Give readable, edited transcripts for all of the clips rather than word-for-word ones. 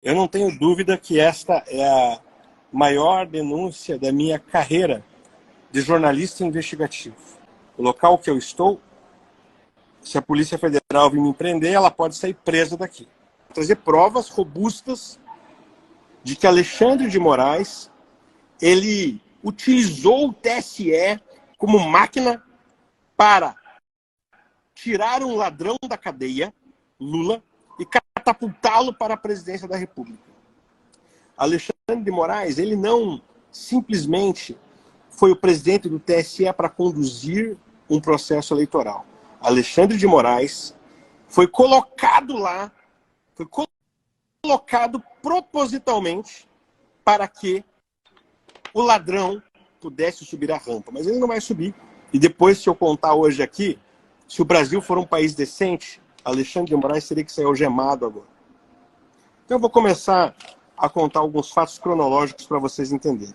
Eu não tenho dúvida que esta é a maior denúncia da minha carreira de jornalista investigativo. O local que eu estou, se a Polícia Federal vir me prender, ela pode sair presa daqui. Vou trazer provas robustas de que Alexandre de Moraes, ele utilizou o TSE como máquina para tirar um ladrão da cadeia, Lula, e catapultá-lo para a presidência da República. Alexandre de Moraes, ele não simplesmente foi o presidente do TSE para conduzir um processo eleitoral. Alexandre de Moraes foi colocado lá, foi colocado propositalmente para que o ladrão pudesse subir a rampa. Mas ele não vai subir. E depois, se eu contar hoje aqui, se o Brasil for um país decente, Alexandre de Moraes teria que sair algemado agora. Então eu vou começar a contar alguns fatos cronológicos para vocês entenderem.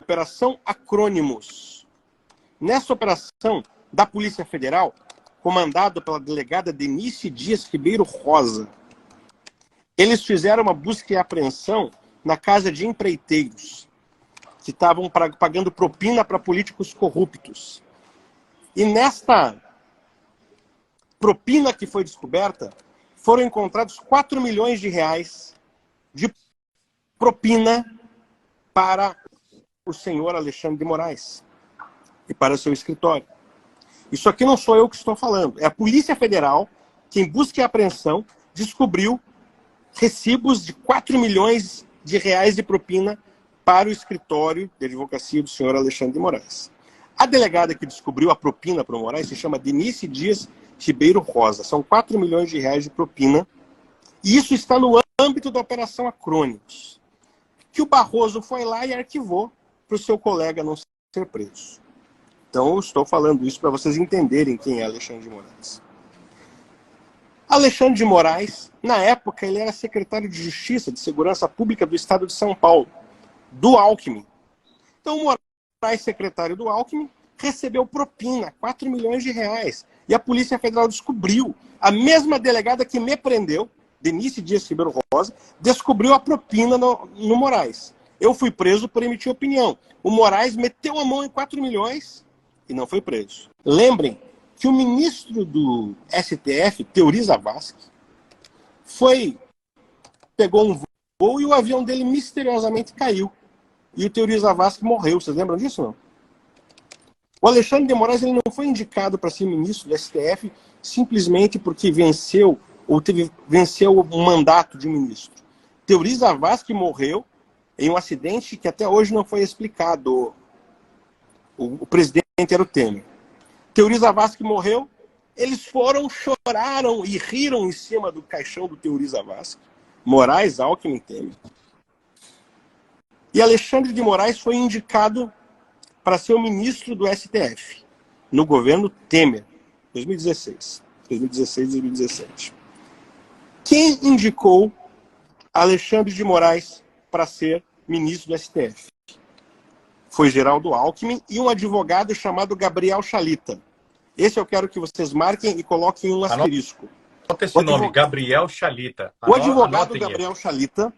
Operação Acrônimos. Nessa operação da Polícia Federal, comandada pela delegada Denise Dias Ribeiro Rosa, eles fizeram uma busca e apreensão na casa de empreiteiros que estavam pagando propina para políticos corruptos. E nesta propina que foi descoberta, foram encontrados 4 milhões de reais de propina para o senhor Alexandre de Moraes e para seu escritório. Isso aqui não sou eu que estou falando, é a Polícia Federal que, em busca e apreensão, descobriu recibos de 4 milhões de reais de propina para o escritório de advocacia do senhor Alexandre de Moraes. A delegada que descobriu a propina para o Moraes se chama Denise Dias Ribeiro Rosa. São 4 milhões de reais de propina. E isso está no âmbito da Operação Acrônimos, que o Barroso foi lá e arquivou para o seu colega não ser preso. Então eu estou falando isso para vocês entenderem quem é Alexandre de Moraes. Alexandre de Moraes, na época, ele era secretário de Justiça de Segurança Pública do Estado de São Paulo, do Alckmin. Então o Moraes, secretário do Alckmin, recebeu propina, 4 milhões de reais. E a Polícia Federal descobriu. A mesma delegada que me prendeu, Denise Dias Ribeiro Rosa, descobriu a propina no Moraes. Eu fui preso por emitir opinião. O Moraes meteu a mão em 4 milhões e não foi preso. Lembrem que o ministro do STF, Teori Zavascki, pegou um voo e o avião dele misteriosamente caiu. E o Teori Zavascki morreu. Vocês lembram disso, não? O Alexandre de Moraes, ele não foi indicado para ser ministro do STF simplesmente porque venceu o mandato de ministro. Teori Zavascki morreu em um acidente que até hoje não foi explicado. O presidente era o Temer. Teori Zavascki morreu, eles choraram e riram em cima do caixão do Teori Zavascki. Moraes, Alckmin, Temer. E Alexandre de Moraes foi indicado para ser o ministro do STF, no governo Temer, 2016, 2017. Quem indicou Alexandre de Moraes para ser ministro do STF? Foi Geraldo Alckmin e um advogado chamado Gabriel Chalita. Esse eu quero que vocês marquem e coloquem um asterisco. Anota esse nome, Gabriel Chalita. O advogado Gabriel Chalita,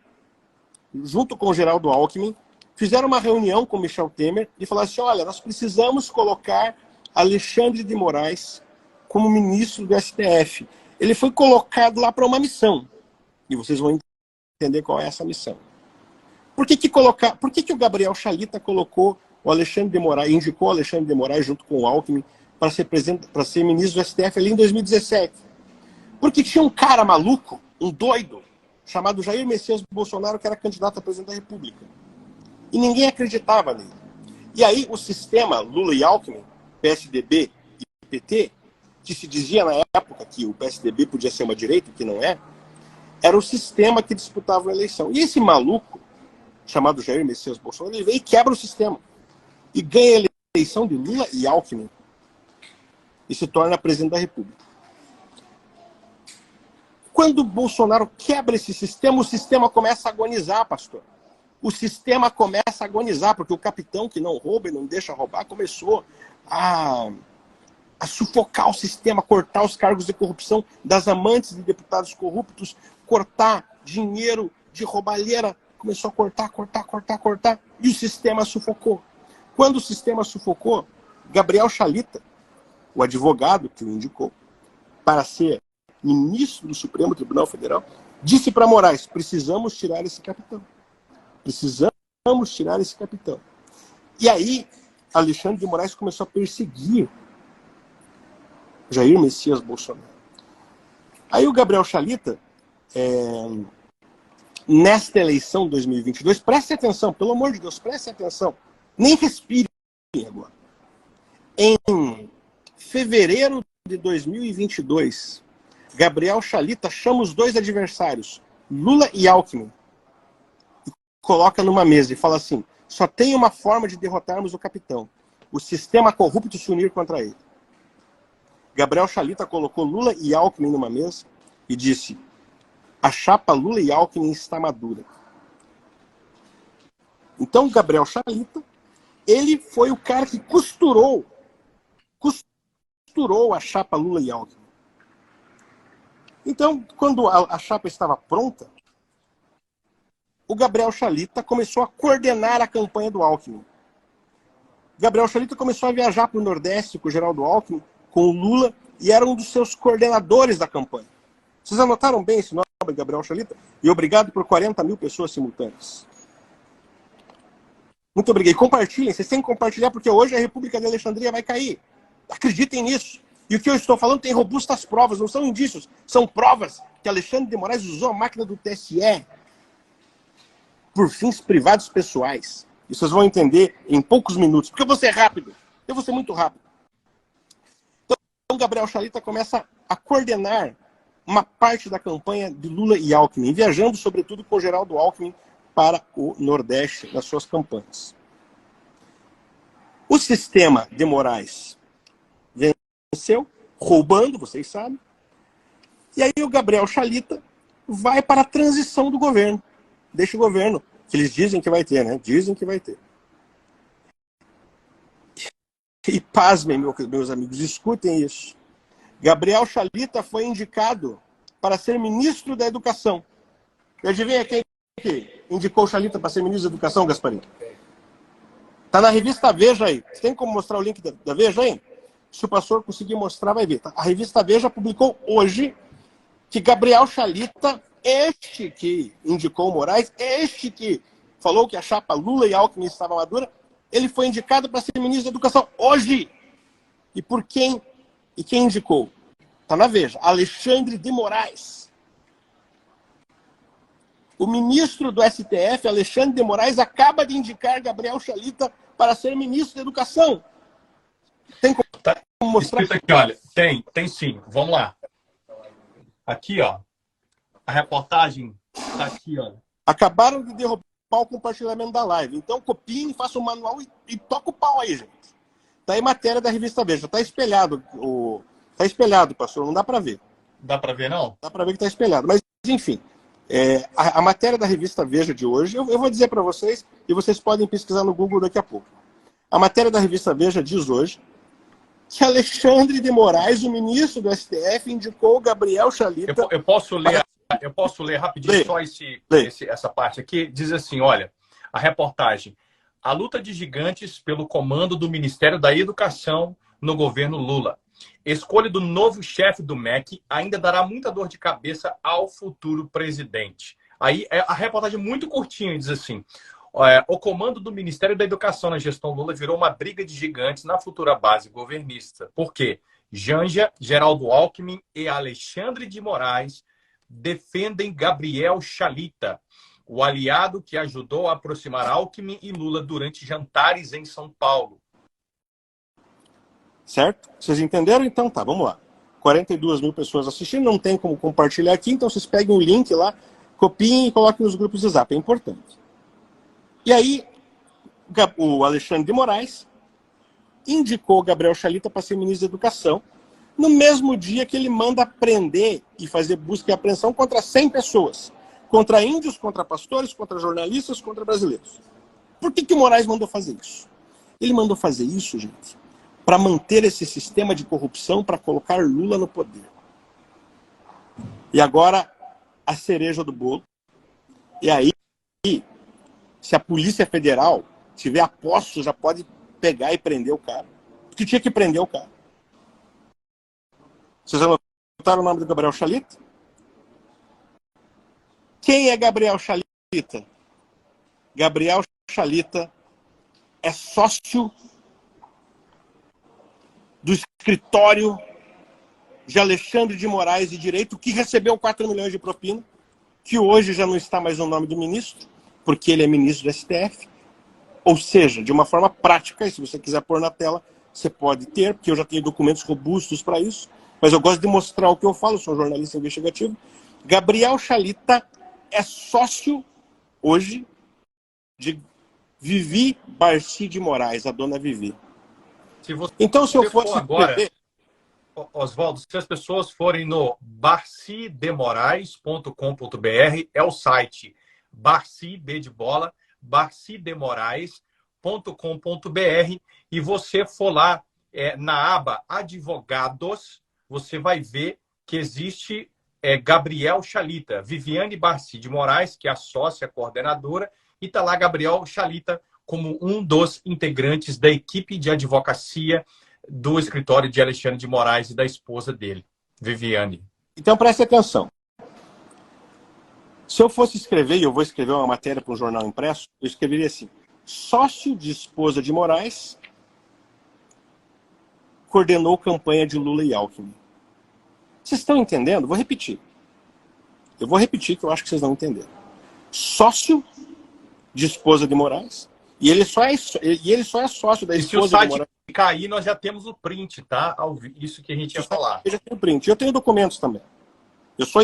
junto com o Geraldo Alckmin, fizeram uma reunião com Michel Temer e falaram assim, olha, nós precisamos colocar Alexandre de Moraes como ministro do STF. Ele foi colocado lá para uma missão. E vocês vão entender qual é essa missão. Por que o Gabriel Chalita colocou o Alexandre de Moraes, indicou o Alexandre de Moraes junto com o Alckmin para ser ministro do STF ali em 2017? Porque tinha um cara maluco, um doido, chamado Jair Messias Bolsonaro, que era candidato a presidente da República. E ninguém acreditava nele. E aí o sistema Lula e Alckmin, PSDB e PT, que se dizia na época que o PSDB podia ser uma direita, que não é, era o sistema que disputava a eleição. E esse maluco, chamado Jair Messias Bolsonaro, ele vem e quebra o sistema. E ganha a eleição de Lula e Alckmin. E se torna presidente da República. Quando o Bolsonaro quebra esse sistema, o sistema começa a agonizar, pastor. O sistema começa a agonizar, porque o capitão que não rouba e não deixa roubar começou a sufocar o sistema, cortar os cargos de corrupção das amantes de deputados corruptos, cortar dinheiro de roubalheira, começou a cortar, e o sistema sufocou. Quando o sistema sufocou, Gabriel Chalita, o advogado que o indicou para ser ministro do Supremo Tribunal Federal, disse para Moraes: precisamos tirar esse capitão. Precisamos tirar esse capitão. E aí, Alexandre de Moraes começou a perseguir Jair Messias Bolsonaro. Aí o Gabriel Chalita, nesta eleição de 2022, preste atenção, pelo amor de Deus, preste atenção. Nem respire agora. Em fevereiro de 2022, Gabriel Chalita chama os dois adversários, Lula e Alckmin, e coloca numa mesa e fala assim: só tem uma forma de derrotarmos o capitão, o sistema corrupto se unir contra ele. Gabriel Chalita colocou Lula e Alckmin numa mesa e disse: a chapa Lula e Alckmin está madura. Então, Gabriel Chalita, ele foi o cara que costurou a chapa Lula e Alckmin. Então, quando a chapa estava pronta, o Gabriel Chalita começou a coordenar a campanha do Alckmin. Gabriel Chalita começou a viajar para o Nordeste com o Geraldo Alckmin, com o Lula, e era um dos seus coordenadores da campanha. Vocês anotaram bem esse nome, Gabriel Chalita? E obrigado por 40 mil pessoas simultâneas. Muito obrigado. E compartilhem, vocês têm que compartilhar, porque hoje a República de Alexandria vai cair. Acreditem nisso. E o que eu estou falando tem robustas provas, não são indícios, são provas que Alexandre de Moraes usou a máquina do TSE por fins privados pessoais. E vocês vão entender em poucos minutos, porque eu vou ser rápido, eu vou ser muito rápido. Então, Gabriel Chalita começa a coordenar uma parte da campanha de Lula e Alckmin, viajando sobretudo com Geraldo Alckmin para o Nordeste nas suas campanhas. O sistema de Moraes venceu, roubando, vocês sabem, e aí o Gabriel Chalita vai para a transição do governo. Deixa o governo, que eles dizem que vai ter, né? Dizem que vai ter. E pasmem, meus amigos, escutem isso. Gabriel Chalita foi indicado para ser ministro da Educação. E adivinha quem que indicou o Chalita para ser ministro da Educação, Gasparinho? Está na revista Veja aí. Você tem como mostrar o link da Veja aí? Se o pastor conseguir mostrar, vai ver. A revista Veja publicou hoje que Gabriel Chalita, este que indicou o Moraes, este que falou que a chapa Lula e Alckmin estava madura, ele foi indicado para ser ministro da Educação hoje. E por quem? E quem indicou? Está na Veja. Alexandre de Moraes. O ministro do STF, Alexandre de Moraes, acaba de indicar Gabriel Chalita para ser ministro da Educação. Tem como mostrar? Aqui, olha, tem sim. Vamos lá. Aqui, ó. A reportagem está aqui, olha. Acabaram de derrubar o compartilhamento da live. Então copiem, façam o manual e toca o pau aí, gente. Tá aí matéria da revista Veja. Tá espelhado, tá espelhado, pastor. Não dá para ver. Dá para ver, não? Dá para ver que tá espelhado. Mas, enfim, a matéria da revista Veja de hoje, eu vou dizer para vocês, e vocês podem pesquisar no Google daqui a pouco. A matéria da revista Veja diz hoje que Alexandre de Moraes, o ministro do STF, indicou Gabriel Chalita... Eu posso ler rapidinho só essa parte aqui. Diz assim, olha, a reportagem: a luta de gigantes pelo comando do Ministério da Educação no governo Lula. Escolha do novo chefe do MEC ainda dará muita dor de cabeça ao futuro presidente. Aí a reportagem muito curtinha diz assim: o comando do Ministério da Educação na gestão Lula virou uma briga de gigantes na futura base governista. Por quê? Janja, Geraldo Alckmin e Alexandre de Moraes defendem Gabriel Chalita, o aliado que ajudou a aproximar Alckmin e Lula durante jantares em São Paulo. Certo? Vocês entenderam? Então tá, vamos lá. 42 mil pessoas assistindo, não tem como compartilhar aqui, então vocês peguem o link lá, copiem e coloquem nos grupos de Zap, é importante. E aí, o Alexandre de Moraes indicou Gabriel Chalita para ser ministro da Educação, no mesmo dia que ele manda prender e fazer busca e apreensão contra 100 pessoas. Contra índios, contra pastores, contra jornalistas, contra brasileiros. Por que o Moraes mandou fazer isso? Ele mandou fazer isso, gente, para manter esse sistema de corrupção, para colocar Lula no poder. E agora, a cereja do bolo. E aí, se a Polícia Federal tiver aposto, já pode pegar e prender o cara. Porque tinha que prender o cara. Vocês anotaram o nome do Gabriel Chalita? Quem é Gabriel Chalita? Gabriel Chalita é sócio do escritório de Alexandre de Moraes e Direito, que recebeu 4 milhões de propina, que hoje já não está mais no nome do ministro, porque ele é ministro do STF. Ou seja, de uma forma prática, e se você quiser pôr na tela, você pode ter, porque eu já tenho documentos robustos para isso, mas eu gosto de mostrar o que eu falo, sou um jornalista investigativo. Gabriel Chalita é sócio, hoje, de Vivi Barci de Moraes, a dona Vivi. Então, se eu fosse agora, Oswaldo, se as pessoas forem no barcidemorais.com.br, é o site Barci, B de bola, barcidemorais.com.br, e você for lá na aba Advogados, você vai ver que existe Gabriel Chalita, Viviane Barci de Moraes, que é a sócia coordenadora, e está lá Gabriel Chalita como um dos integrantes da equipe de advocacia do escritório de Alexandre de Moraes e da esposa dele, Viviane. Então preste atenção. Se eu fosse escrever, e eu vou escrever uma matéria para um jornal impresso, eu escreveria assim: sócio de esposa de Moraes coordenou campanha de Lula e Alckmin. Vocês estão entendendo? Vou repetir. Eu vou repetir, que eu acho que vocês não entenderam. Sócio de esposa de Moraes, e ele só é sócio da esposa de Moraes. Se cair, nós já temos o print, tá? Isso que a gente ia falar. Eu já tenho print. Eu tenho documentos também. Eu só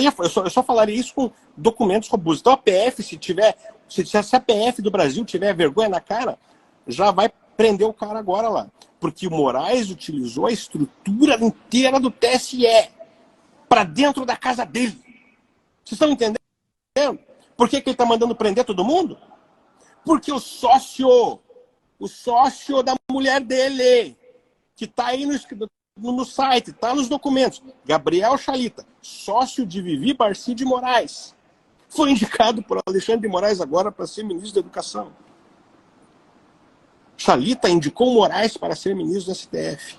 falaria isso com documentos robustos. Então a PF, se a PF do Brasil tiver vergonha na cara, já vai prender o cara agora lá. Porque o Moraes utilizou a estrutura inteira do TSE para dentro da casa dele. Vocês estão entendendo? Por que ele está mandando prender todo mundo? Porque o sócio da mulher dele, que está aí no site, está nos documentos, Gabriel Chalita, sócio de Vivi Barci de Moraes, foi indicado por Alexandre de Moraes agora para ser ministro da Educação. Chalita indicou Moraes para ser ministro do STF.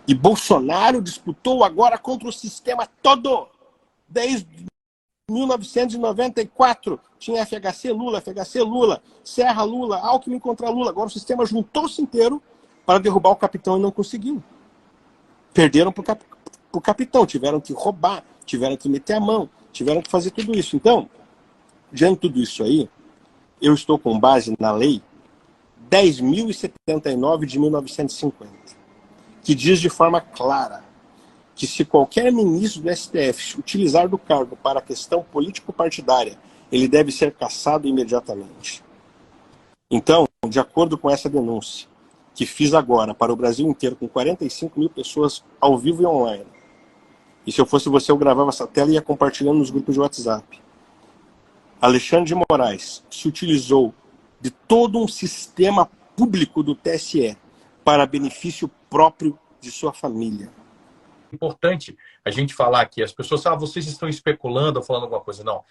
E Bolsonaro disputou agora contra o sistema todo. Desde 1994 tinha FHC Lula, Serra Lula, Alckmin contra Lula. Agora o sistema juntou-se inteiro para derrubar o capitão e não conseguiu. Perderam para o capitão, tiveram que roubar, tiveram que meter a mão, tiveram que fazer tudo isso. Então, diante de tudo isso aí, eu estou com base na lei 10.079 de 1950, que diz de forma clara que se qualquer ministro do STF utilizar do cargo para a questão político-partidária, ele deve ser cassado imediatamente. Então, de acordo com essa denúncia, que fiz agora para o Brasil inteiro, com 45 mil pessoas ao vivo e online, e se eu fosse você, eu gravava essa tela e ia compartilhando nos grupos de WhatsApp. Alexandre de Moraes se utilizou de todo um sistema público do TSE para benefício próprio de sua família. Importante a gente falar aqui, as pessoas vocês estão especulando ou falando alguma coisa. Não,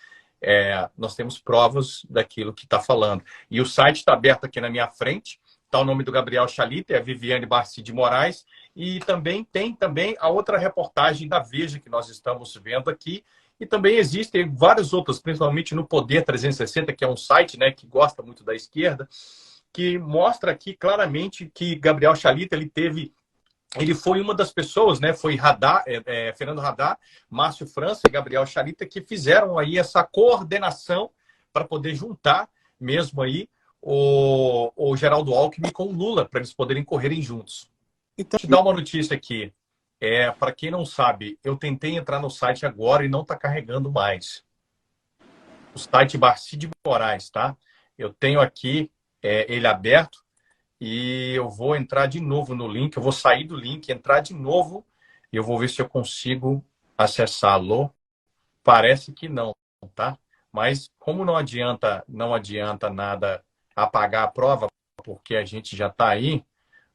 nós temos provas daquilo que está falando. E o site está aberto aqui na minha frente, está o nome do Gabriel Chalita, é a Viviane Barci de Moraes, e também tem a outra reportagem da Veja que nós estamos vendo aqui, e também existem várias outras, principalmente no Poder 360, que é um site, né, que gosta muito da esquerda, que mostra aqui claramente que Gabriel Chalita, ele foi uma das pessoas, né? Foi Fernando Haddad, Márcio França e Gabriel Chalita que fizeram aí essa coordenação para poder juntar mesmo aí o Geraldo Alckmin com o Lula, para eles poderem correrem juntos. Então, te dar uma notícia aqui. Para quem não sabe, eu tentei entrar no site agora e não está carregando mais. O site Barci de Moraes, tá? Eu tenho aqui ele aberto. E eu vou entrar de novo no link, eu vou sair do link, entrar de novo, e eu vou ver se eu consigo acessá-lo. Parece que não, tá? Mas como não adianta nada apagar a prova, porque a gente já está aí,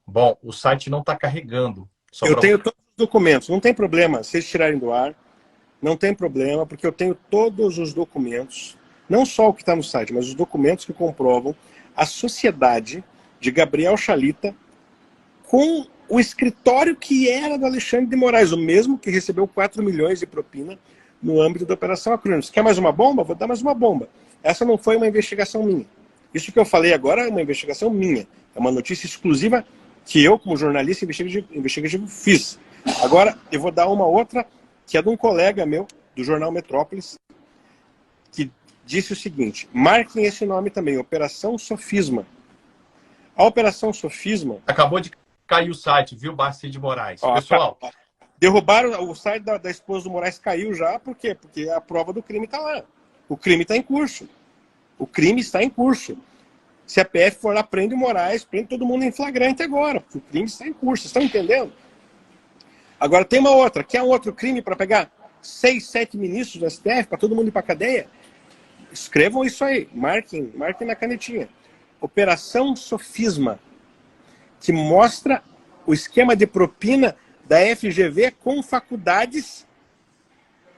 bom, o site não está carregando. Eu tenho todos os documentos, não tem problema, se eles tirarem do ar, Não tem problema, porque eu tenho todos os documentos, não só o que está no site, mas os documentos que comprovam a sociedade de Gabriel Chalita com o escritório que era do Alexandre de Moraes, o mesmo que recebeu 4 milhões de propina no âmbito da Operação Acronis. Quer mais uma bomba? Vou dar mais uma bomba. Essa não foi uma investigação minha. Isso que eu falei agora é uma investigação minha. É uma notícia exclusiva que eu, como jornalista investigativo, fiz. Agora, eu vou dar uma outra, que é de um colega meu, do jornal Metrópolis, que disse o seguinte: marquem esse nome também, Operação Sofisma. A Operação Sofisma... Acabou de cair o site, viu, Barcide de Moraes? Ó, pessoal... Derrubaram o site da esposa do Moraes, caiu já, por quê? Porque a prova do crime está lá. O crime está em curso. O crime está em curso. Se a PF for lá, prende o Moraes, prende todo mundo em flagrante agora, porque o crime está em curso. Vocês estão entendendo? Agora tem uma outra. Quer um outro crime para pegar 6, 7 ministros do STF, para todo mundo ir para a cadeia? Escrevam isso aí. Marquem na canetinha. Operação Sofisma, que mostra o esquema de propina da FGV com faculdades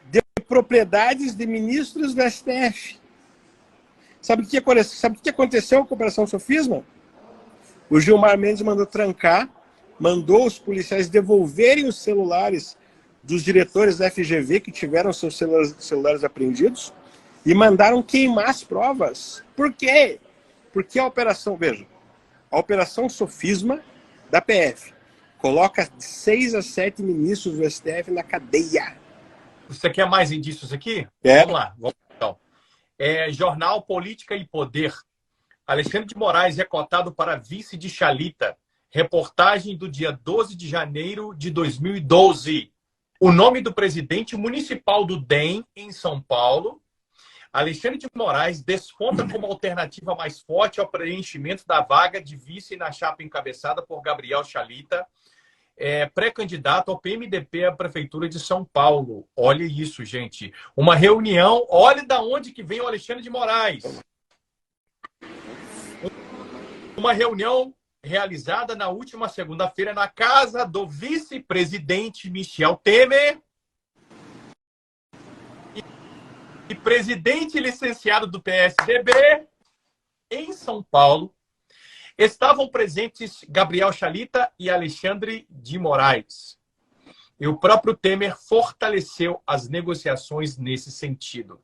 de propriedades de ministros do STF. Sabe o que aconteceu com a Operação Sofisma? O Gilmar Mendes mandou trancar, mandou os policiais devolverem os celulares dos diretores da FGV que tiveram seus celulares apreendidos e mandaram queimar as provas. Por quê? Porque a operação, veja, a Operação Sofisma da PF coloca de 6 a 7 ministros do STF na cadeia. Você quer mais indícios aqui? É. Vamos lá. Então. Jornal Política e Poder. Alexandre de Moraes é cotado para vice de Chalita. Reportagem do dia 12 de janeiro de 2012. O nome do presidente municipal do DEM, em São Paulo. Alexandre de Moraes desponta como alternativa mais forte ao preenchimento da vaga de vice na chapa encabeçada por Gabriel Chalita, pré-candidato ao PMDB à Prefeitura de São Paulo. Olha isso, gente. Uma reunião, olha da onde que vem o Alexandre de Moraes. Uma reunião realizada na última segunda-feira na casa do vice-presidente Michel Temer e presidente licenciado do PSDB em São Paulo. Estavam presentes Gabriel Chalita e Alexandre de Moraes. E o próprio Temer fortaleceu as negociações nesse sentido.